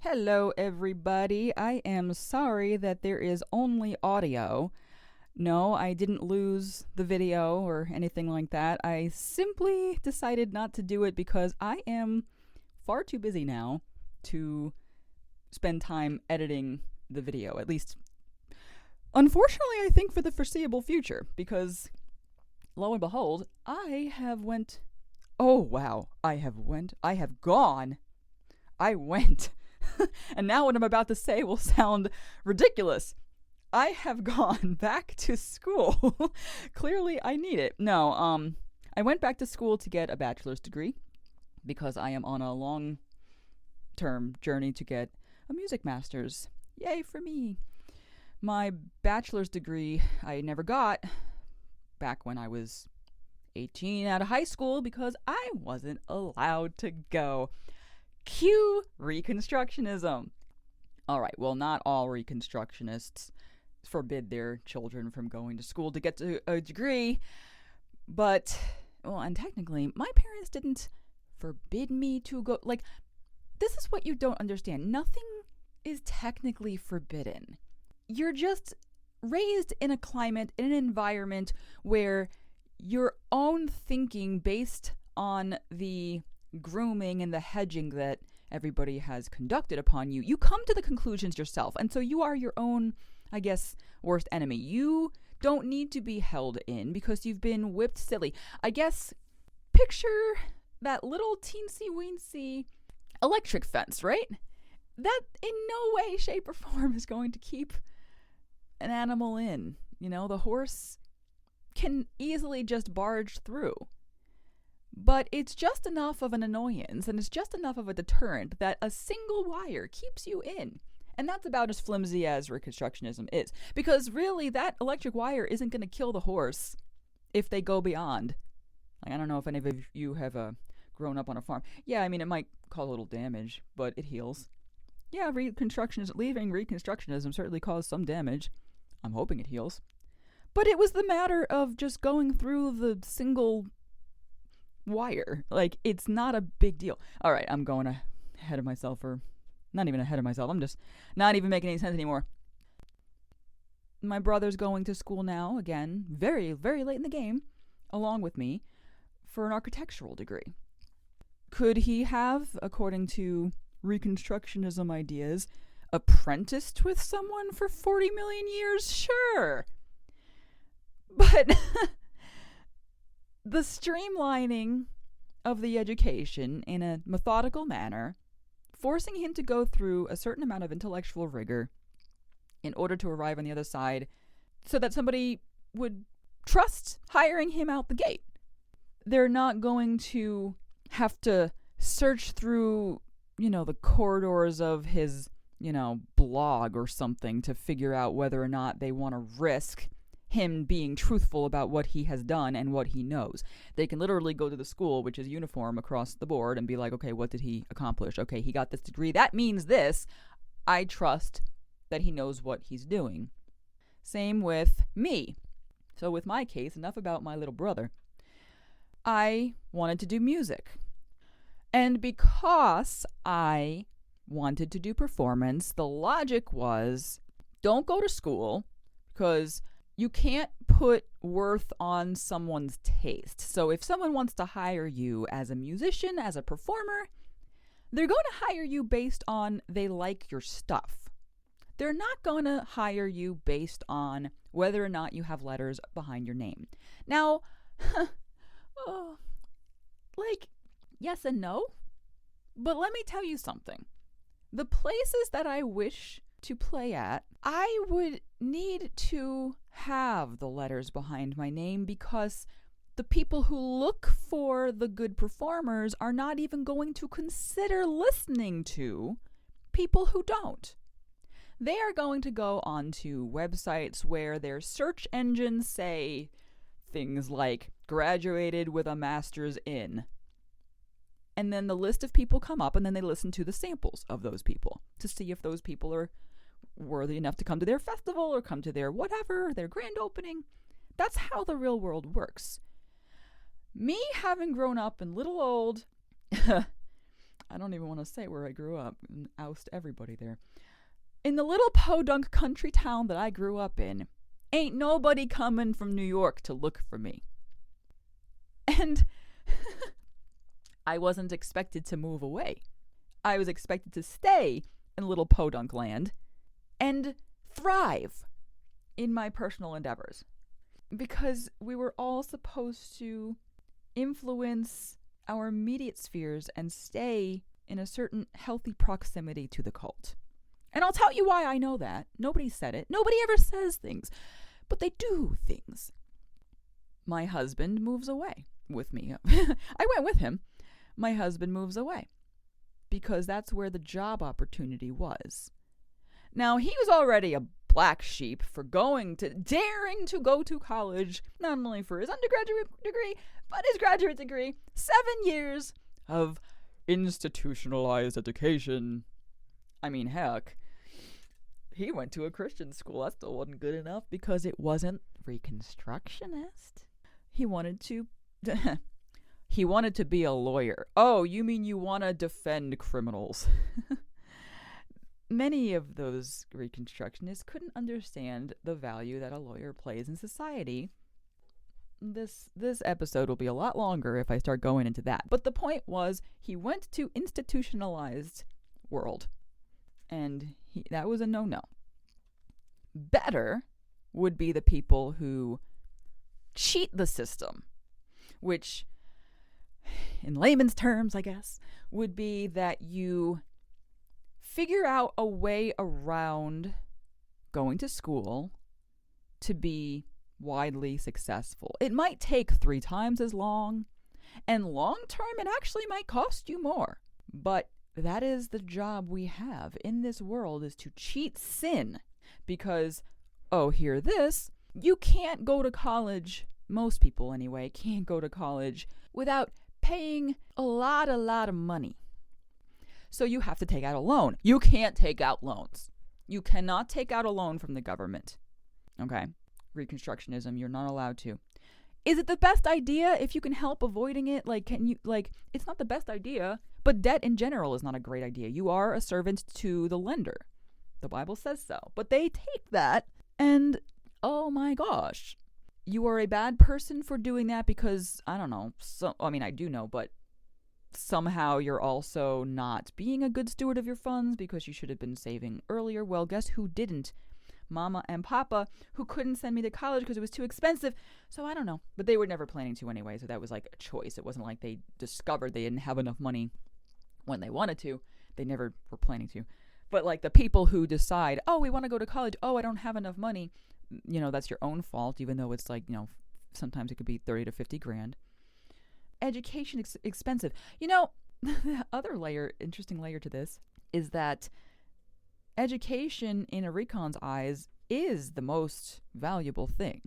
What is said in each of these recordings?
Hello, everybody. I am sorry that there is only audio. No, I didn't lose the video or anything like that. I simply decided not to do it because I am far too busy now to spend time editing the video. At least, unfortunately, I think for the foreseeable future, because lo and behold, I went. And now what I'm about to say will sound ridiculous. I have gone back to school. Clearly, I need it. No, I went back to school to get a bachelor's degree because I am on a long-term journey to get a music master's. Yay for me. My bachelor's degree I never got back when I was 18 out of high school because I wasn't allowed to go. Cue Reconstructionism. Alright, well, not all Reconstructionists forbid their children from going to school to get to a degree, but, well, and technically, my parents didn't forbid me to go. Like, this is what you don't understand. Nothing is technically forbidden. You're just raised in a climate, in an environment where your own thinking based on the grooming and the hedging that everybody has conducted upon you, you come to the conclusions yourself. And so you are your own, I guess, worst enemy. You don't need to be held in because you've been whipped silly. I guess, picture that little teensy-weensy electric fence, right? That in no way, shape, or form is going to keep an animal in. You know, the horse can easily just barge through. But it's just enough of an annoyance and it's just enough of a deterrent that a single wire keeps you in. And that's about as flimsy as Reconstructionism is. Because really, that electric wire isn't going to kill the horse if they go beyond. Like, I don't know if any of you have grown up on a farm. Yeah, I mean, it might cause a little damage, but it heals. Yeah, leaving Reconstructionism certainly caused some damage. I'm hoping it heals. But it was the matter of just going through the single wire. Like, it's not a big deal. All right, I'm going ahead of myself, or not even ahead of myself. I'm just not even making any sense anymore. My brother's going to school now, again, very, very late in the game, along with me, for an architectural degree. Could he have, according to Reconstructionism ideas, apprenticed with someone for 40 million years? Sure. But the streamlining of the education in a methodical manner, forcing him to go through a certain amount of intellectual rigor in order to arrive on the other side so that somebody would trust hiring him out the gate. They're not going to have to search through, the corridors of his, blog or something to figure out whether or not they want to risk him being truthful about what he has done and what he knows. They can literally go to the school, which is uniform across the board, and be like, okay, what did he accomplish? Okay, he got this degree. That means this. I trust that he knows what he's doing. Same with me. So with my case, enough about my little brother. I wanted to do music. And because I wanted to do performance, the logic was, don't go to school, because you can't put worth on someone's taste. So if someone wants to hire you as a musician, as a performer, they're going to hire you based on they like your stuff. They're not going to hire you based on whether or not you have letters behind your name. Now, yes and no, but let me tell you something. The places that I wish to play at, I would need to have the letters behind my name because the people who look for the good performers are not even going to consider listening to people who don't. They are going to go onto websites where their search engines say things like graduated with a master's in. And then the list of people come up, and then they listen to the samples of those people to see if those people are worthy enough to come to their festival or come to their whatever, their grand opening. That's how the real world works. Me having grown up in little old, I don't even want to say where I grew up and oust everybody there. In the little podunk country town that I grew up in, ain't nobody coming from New York to look for me. And I wasn't expected to move away. I was expected to stay in little podunk land and thrive in my personal endeavors. Because we were all supposed to influence our immediate spheres and stay in a certain healthy proximity to the cult. And I'll tell you why I know that. Nobody said it. Nobody ever says things. But they do things. My husband moves away with me. I went with him. My husband moves away. Because that's where the job opportunity was. Now, he was already a black sheep for daring to go to college, not only for his undergraduate degree, but his graduate degree. 7 years of institutionalized education. I mean, heck, he went to a Christian school. That still wasn't good enough because it wasn't reconstructionist. He wanted to be a lawyer. Oh, you mean you want to defend criminals? Many of those reconstructionists couldn't understand the value that a lawyer plays in society. This episode will be a lot longer if I start going into that. But the point was, he went to institutionalized world. And that was a no-no. Better would be the people who cheat the system, which, in layman's terms, I guess, would be that you figure out a way around going to school to be widely successful. It might take 3 times as long, and long term it actually might cost you more. But that is the job we have in this world, is to cheat sin. Because, hear this, you can't go to college, most people anyway, can't go to college without paying a lot of money. So you have to take out a loan. You can't take out loans. You cannot take out a loan from the government. Okay? Reconstructionism, you're not allowed to. Is it the best idea if you can help avoiding it? It's not the best idea, but debt in general is not a great idea. You are a servant to the lender. The Bible says so. But they take that and, oh my gosh, you are a bad person for doing that because, I don't know, I do know, but somehow you're also not being a good steward of your funds because you should have been saving earlier. Well, guess who didn't? Mama and Papa, who couldn't send me to college because it was too expensive. So I don't know. But they were never planning to anyway, so that was like a choice. It wasn't like they discovered they didn't have enough money when they wanted to. They never were planning to. But like the people who decide, we want to go to college. I don't have enough money. That's your own fault, even though it's like, sometimes it could be 30 to 50 grand. Education expensive. The other interesting layer to this is that education in a recon's eyes is the most valuable thing.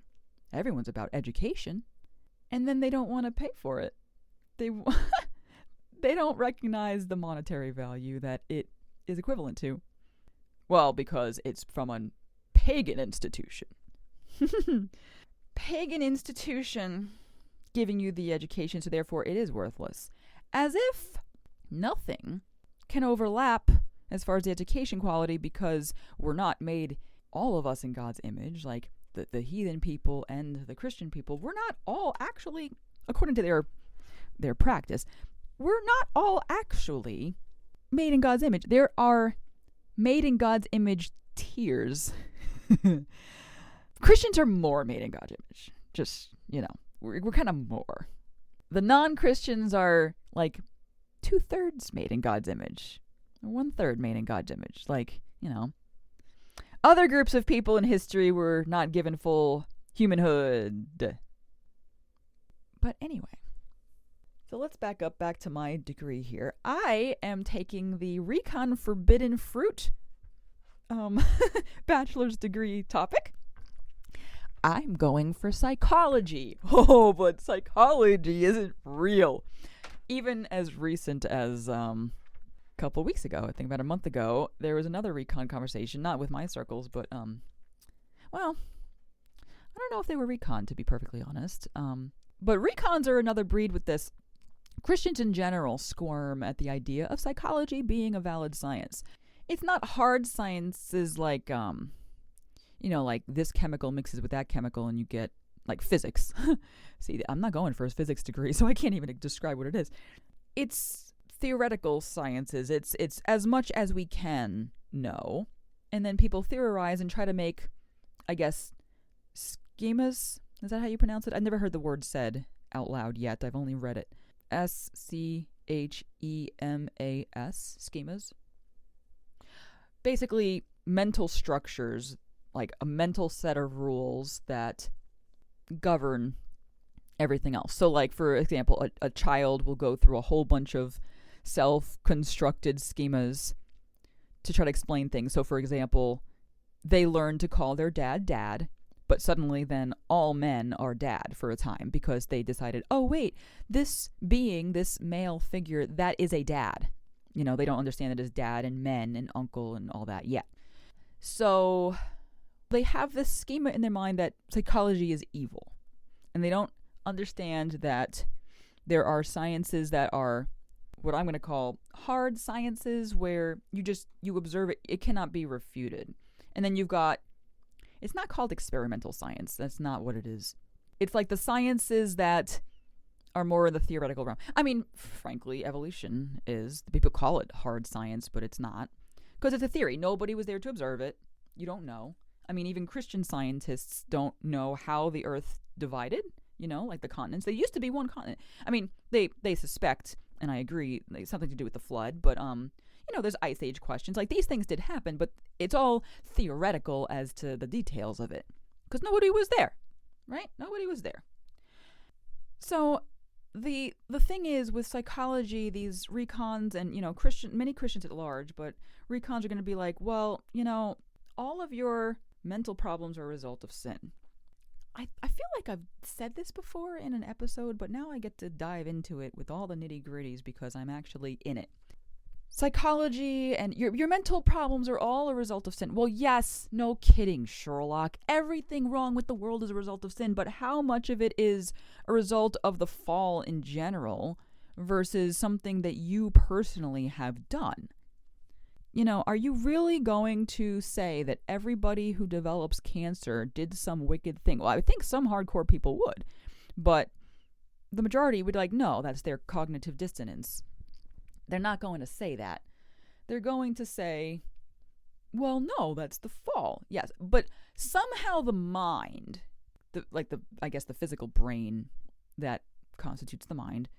Everyone's about education, and then they don't want to pay for it. They don't recognize the monetary value that it is equivalent to. Well, because it's from a pagan institution. Pagan institution giving you the education, so therefore it is worthless. As if nothing can overlap as far as the education quality, because we're not made, all of us, in God's image. Like the heathen people and the Christian people, we're not all actually, according to their practice, we're not all actually made in God's image. There are made in God's image tiers. Christians are more made in God's image. Just, we're kind of more. The non-Christians are like 2/3 made in God's image. 1/3 made in God's image. Other groups of people in history were not given full humanhood. But anyway, so let's back to my degree here. I am taking the Recon Forbidden Fruit bachelor's degree topic. I'm going for psychology. Oh, but psychology isn't real. Even as recent as couple weeks ago, I think about a month ago, there was another recon conversation, not with my circles, but I don't know if they were recon, to be perfectly honest. But recons are another breed with this. Christians in general squirm at the idea of psychology being a valid science. It's not hard sciences like, like this chemical mixes with that chemical and you get, like, physics. See, I'm not going for a physics degree, so I can't even describe what it is. It's theoretical sciences. It's as much as we can know. And then people theorize and try to make, I guess, schemas. Is that how you pronounce it? I've never heard the word said out loud yet. I've only read it. schemas. Schemas. Basically, mental structures, like a mental set of rules that govern everything else. So, like, for example, a child will go through a whole bunch of self-constructed schemas to try to explain things. So, for example, they learn to call their dad dad, but suddenly then all men are dad for a time because they decided, oh, wait, this being, this male figure, that is a dad. They don't understand it as dad and men and uncle and all that yet. So they have this schema in their mind that psychology is evil. And they don't understand that there are sciences that are what I'm going to call hard sciences, where you observe it, it cannot be refuted. And then you've got, it's not called experimental science. That's not what it is. It's like the sciences that are more in the theoretical realm. I mean, frankly, evolution is. People call it hard science, but it's not. Because it's a theory. Nobody was there to observe it. You don't know. I mean, even Christian scientists don't know how the earth divided, like the continents. They used to be one continent. I mean, they suspect, and I agree, it's something to do with the flood, but, there's ice age questions. Like, these things did happen, but it's all theoretical as to the details of it. Because nobody was there, right? Nobody was there. So the thing is, with psychology, these recons and, many Christians at large, but recons are going to be like, well, all of your mental problems are a result of sin. I feel like I've said this before in an episode, but now I get to dive into it with all the nitty-gritties because I'm actually in it. Psychology and your mental problems are all a result of sin. Well, yes, no kidding, Sherlock. Everything wrong with the world is a result of sin, but how much of it is a result of the fall in general versus something that you personally have done? Are you really going to say that everybody who develops cancer did some wicked thing? Well, I would think some hardcore people would, but the majority would be like, no, that's their cognitive dissonance. They're not going to say that. They're going to say, well, no, that's the fall. Yes, but somehow the mind, I guess the physical brain that constitutes the mind,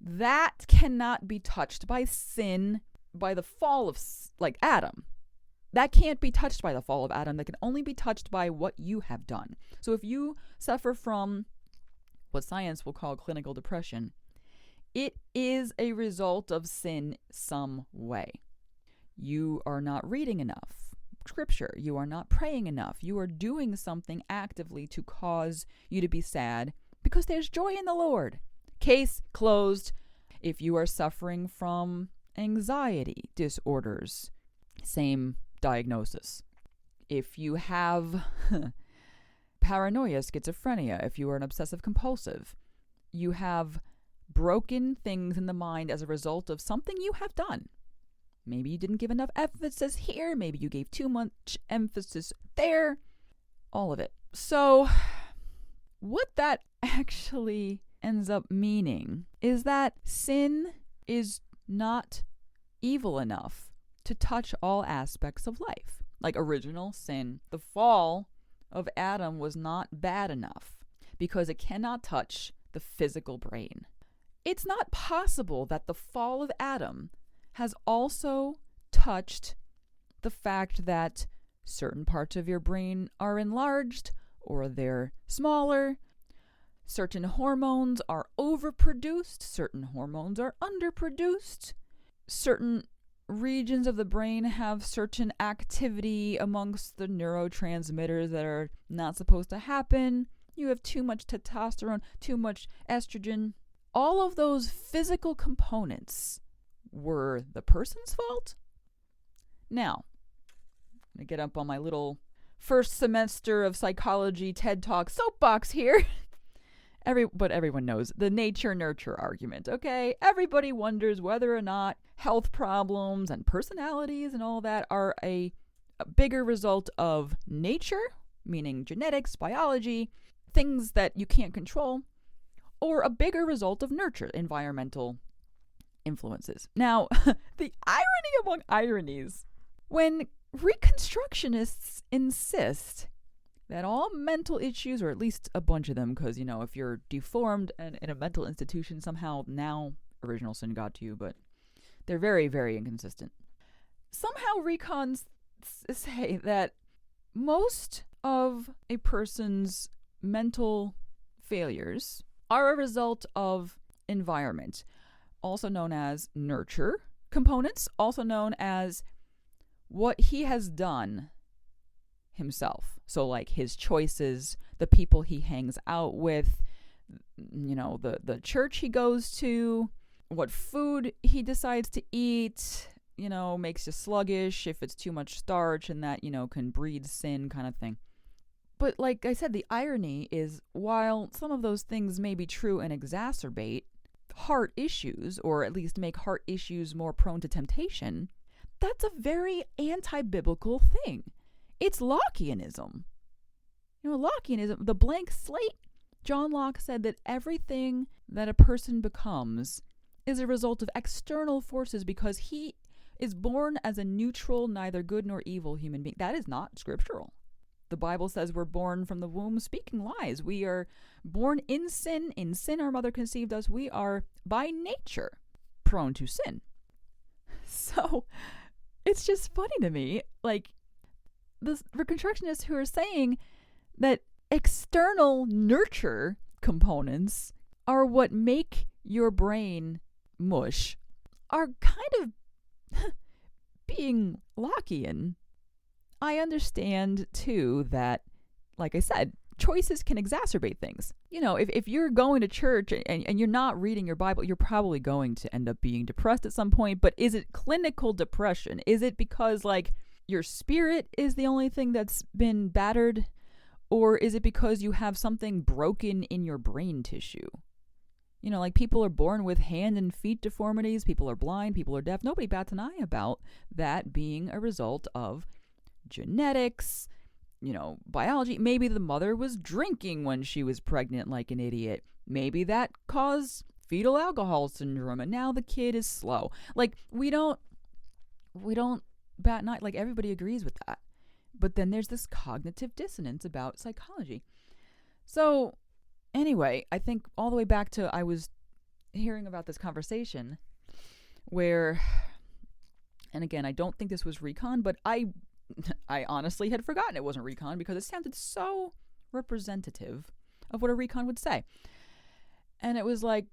that cannot be touched by sin, by the fall of, like, Adam. That can't be touched by the fall of Adam. That can only be touched by what you have done. So if you suffer from what science will call clinical depression, it is a result of sin some way. You are not reading enough scripture. You are not praying enough. You are doing something actively to cause you to be sad because there's joy in the Lord. Case closed. If you are suffering from anxiety disorders, same diagnosis. If you have paranoia, schizophrenia, if you are an obsessive compulsive, you have broken things in the mind as a result of something you have done. Maybe you didn't give enough emphasis here. Maybe you gave too much emphasis there. All of it. So what that actually ends up meaning is that sin is not evil enough to touch all aspects of life. Like original sin, the fall of Adam was not bad enough because it cannot touch the physical brain. It's not possible that the fall of Adam has also touched the fact that certain parts of your brain are enlarged or they're smaller. Certain hormones are overproduced. Certain hormones are underproduced. Certain regions of the brain have certain activity amongst the neurotransmitters that are not supposed to happen. You have too much testosterone, too much estrogen. All of those physical components were the person's fault? Now, I'm going to get up on my little first semester of psychology TED Talk soapbox here. But everyone knows the nature-nurture argument, okay? Everybody wonders whether or not health problems and personalities and all that are a bigger result of nature, meaning genetics, biology, things that you can't control, or a bigger result of nurture, environmental influences. Now, the irony among ironies, when reconstructionists insist that all mental issues, or at least a bunch of them, because, if you're deformed and in a mental institution, somehow now original sin got to you, but they're very, very inconsistent. Somehow recons say that most of a person's mental failures are a result of environment, also known as nurture components, also known as what he has done himself. So like his choices, the people he hangs out with, the church he goes to, what food he decides to eat, makes you sluggish if it's too much starch, and that, can breed sin kind of thing. But like I said, the irony is, while some of those things may be true and exacerbate heart issues, or at least make heart issues more prone to temptation, that's a very anti-biblical thing. It's Lockeanism. Lockeanism, the blank slate. John Locke said that everything that a person becomes is a result of external forces because he is born as a neutral, neither good nor evil human being. That is not scriptural. The Bible says we're born from the womb speaking lies. We are born in sin. In sin our mother conceived us. We are by nature prone to sin. So it's just funny to me, like the reconstructionists who are saying that external nurture components are what make your brain mush are kind of being Lockean. I understand, too, that, like I said, choices can exacerbate things. If you're going to church and you're not reading your Bible, you're probably going to end up being depressed at some point. But is it clinical depression? Is it because, your spirit is the only thing that's been battered? Or is it because you have something broken in your brain tissue? People are born with hand and feet deformities. People are blind. People are deaf. Nobody bats an eye about that being a result of genetics, biology. Maybe the mother was drinking when she was pregnant like an idiot. Maybe that caused fetal alcohol syndrome and now the kid is slow. We don't bat an eye. Everybody agrees with that. But then there's this cognitive dissonance about psychology. So anyway, I think all the way back to I was hearing about this conversation where, and again, I don't think this was recon, but I honestly had forgotten it wasn't recon because it sounded so representative of what a recon would say. And it was like,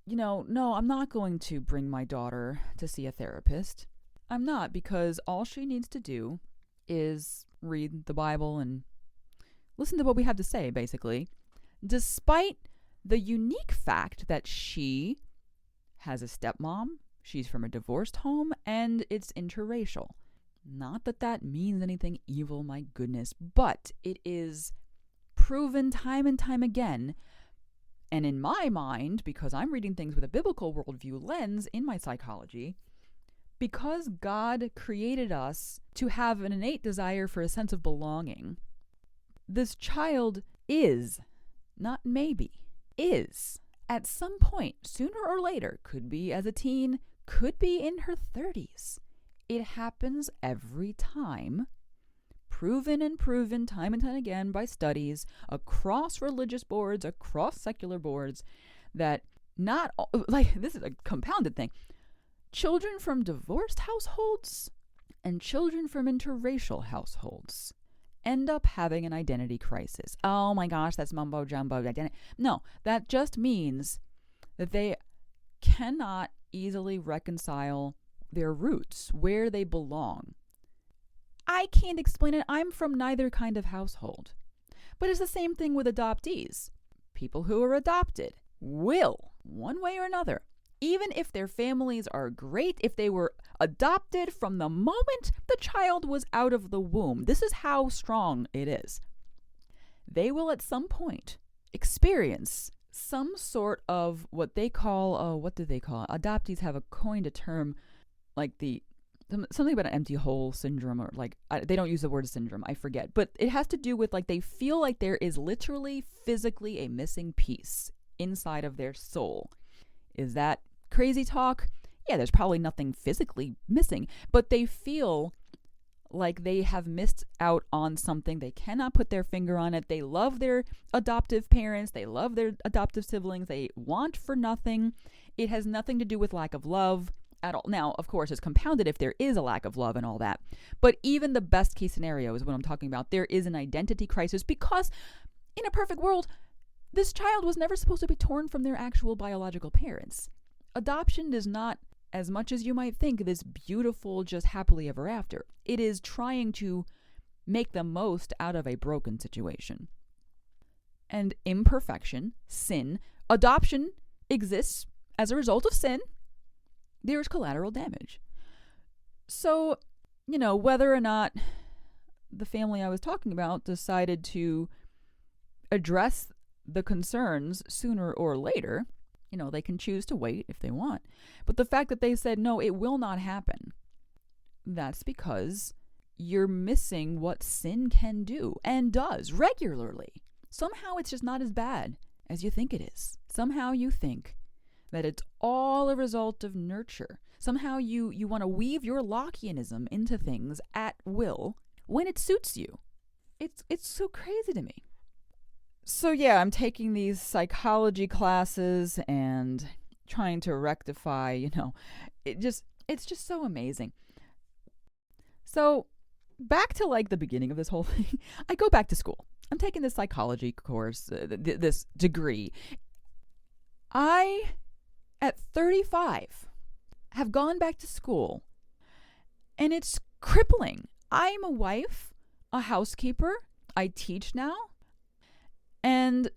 no, I'm not going to bring my daughter to see a therapist. I'm not, because all she needs to do is read the Bible and listen to what we have to say, basically, despite the unique fact that she has a stepmom, she's from a divorced home, and it's interracial. Not that that means anything evil, my goodness, but it is proven time and time again. And in my mind, because I'm reading things with a biblical worldview lens in my psychology, because God created us to have an innate desire for a sense of belonging, this child is, not maybe, is, at some point, sooner or later, could be as a teen, could be in her 30s. It happens every time, proven time and time again by studies across religious boards, across secular boards, that not, this is a compounded thing. Children from divorced households and children from interracial households end up having an identity crisis. Oh my gosh, that's mumbo jumbo identity. No, that just means that they cannot easily reconcile their roots, where they belong. I can't explain it. I'm from neither kind of household. But it's the same thing with adoptees. People who are adopted will, one way or another, even if their families are great, if they were adopted from the moment the child was out of the womb. This is how strong it is. They will at some point experience some sort of what they call, what do they call it? Adoptees have coined a term like something about an empty hole syndrome, or like, they don't use the word syndrome, I forget. But it has to do with like they feel like there is literally physically a missing piece inside of their soul. Is that crazy talk? Yeah, there's probably nothing physically missing, but they feel like they have missed out on something. They cannot put their finger on it. They love their adoptive parents. They love their adoptive siblings. They want for nothing. It has nothing to do with lack of love at all. Now, of course, it's compounded if there is a lack of love and all that. But even the best case scenario is what I'm talking about. There is an identity crisis because in a perfect world, this child was never supposed to be torn from their actual biological parents. Adoption is not, as much as you might think, this beautiful, just happily ever after. It is trying to make the most out of a broken situation. And imperfection, sin, adoption exists as a result of sin. There is collateral damage. So, whether or not the family I was talking about decided to address the concerns sooner or later, they can choose to wait if they want. But the fact that they said, no, it will not happen, that's because you're missing what sin can do and does regularly. Somehow it's just not as bad as you think it is. Somehow you think that it's all a result of nurture. Somehow you want to weave your Lockeanism into things at will when it suits you. It's so crazy to me. So yeah, I'm taking these psychology classes and trying to rectify, it's just so amazing. So back to like the beginning of this whole thing, I go back to school. I'm taking this psychology course, this degree. I, at 35, have gone back to school, and it's crippling. I'm a wife, a housekeeper. I teach now. And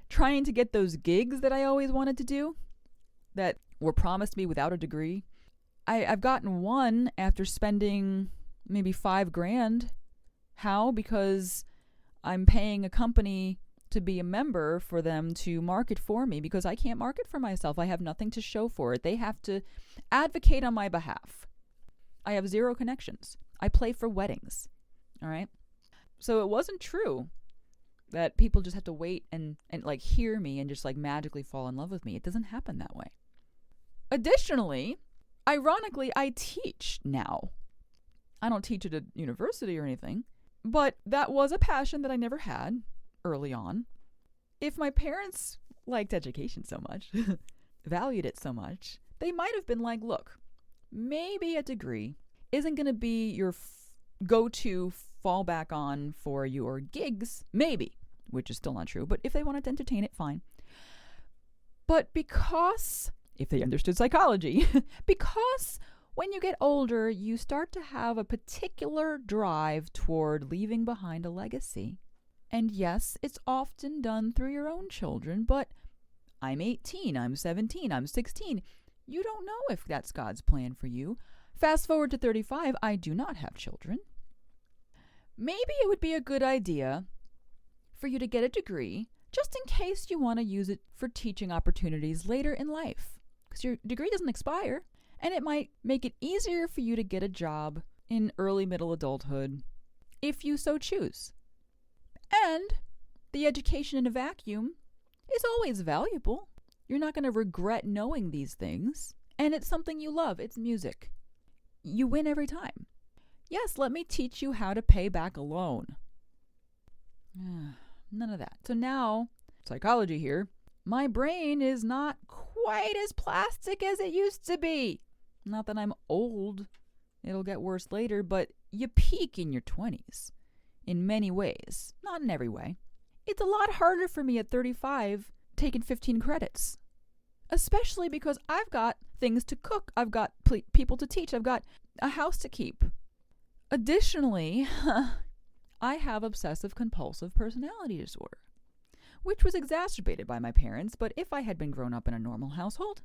trying to get those gigs that I always wanted to do that were promised me without a degree. I've gotten one after spending maybe $5,000. How? Because I'm paying a company to be a member for them to market for me because I can't market for myself. I have nothing to show for it. They have to advocate on my behalf. I have zero connections. I play for weddings. All right? So it wasn't true that people just have to wait and like hear me and just like magically fall in love with me. It doesn't happen that way. Additionally, ironically, I teach now. I don't teach at a university or anything, but that was a passion that I never had early on. If my parents liked education so much, valued it so much, they might have been like, look, maybe a degree isn't going to be your go-to fallback on for your gigs, maybe, which is still not true, but if they wanted to entertain it, fine. But because, if they understood psychology, because when you get older, you start to have a particular drive toward leaving behind a legacy. And yes, it's often done through your own children, but I'm 18, I'm 17, I'm 16. You don't know if that's God's plan for you. Fast forward to 35, I do not have children. Maybe it would be a good idea for you to get a degree just in case you want to use it for teaching opportunities later in life. Because your degree doesn't expire, and it might make it easier for you to get a job in early middle adulthood if you so choose. And the education in a vacuum is always valuable. You're not going to regret knowing these things. And it's something you love. It's music. You win every time. Yes, let me teach you how to pay back a loan. None of that. So now, psychology here, my brain is not quite as plastic as it used to be. Not that I'm old. It'll get worse later, but you peak in your 20s. In many ways. Not in every way. It's a lot harder for me at 35 taking 15 credits. Especially because I've got things to cook. I've got people to teach. I've got a house to keep. Additionally, I have obsessive compulsive personality disorder, which was exacerbated by my parents, but if I had been grown up in a normal household,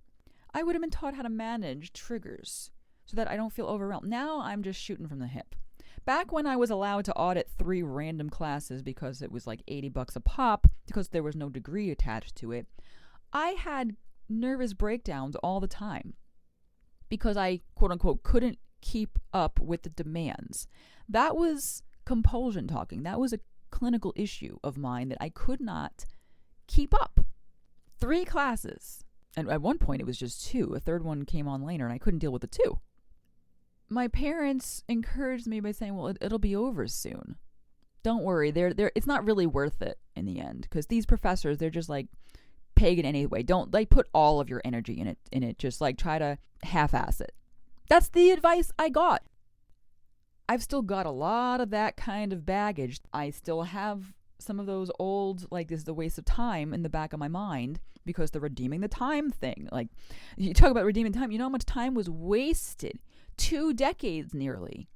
I would have been taught how to manage triggers so that I don't feel overwhelmed. Now I'm just shooting from the hip. Back when I was allowed to audit 3 random classes because it was like $80 a pop, because there was no degree attached to it, I had nervous breakdowns all the time because I, quote unquote, couldn't keep up with the demands. That was compulsion talking. That was a clinical issue of mine that I could not keep up. 3 classes. And at one point it was just 2. A third one came on later and I couldn't deal with the 2. My parents encouraged me by saying, well, it'll be over soon. Don't worry. It's not really worth it in the end, because these professors, they're just like pagan anyway. Don't like put all of your energy in it. Just like try to half-ass it. That's the advice I got. I've still got a lot of that kind of baggage. I still have some of those old, like, this is a waste of time in the back of my mind, because the redeeming the time thing. Like, you talk about redeeming time. You know how much time was wasted? 2 decades nearly,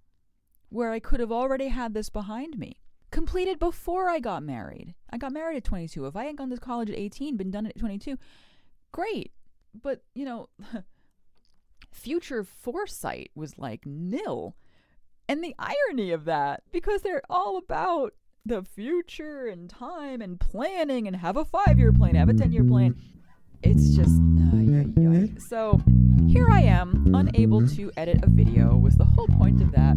where I could have already had this behind me. Completed before I got married. I got married at 22. If I had gone to college at 18, been done at 22, great. But, you know, future foresight was like nil. And the irony of that, because they're all about the future and time and planning and have a 5-year plan, have a 10-year plan. It's just, So here I am, unable to edit a video, was the whole point of that.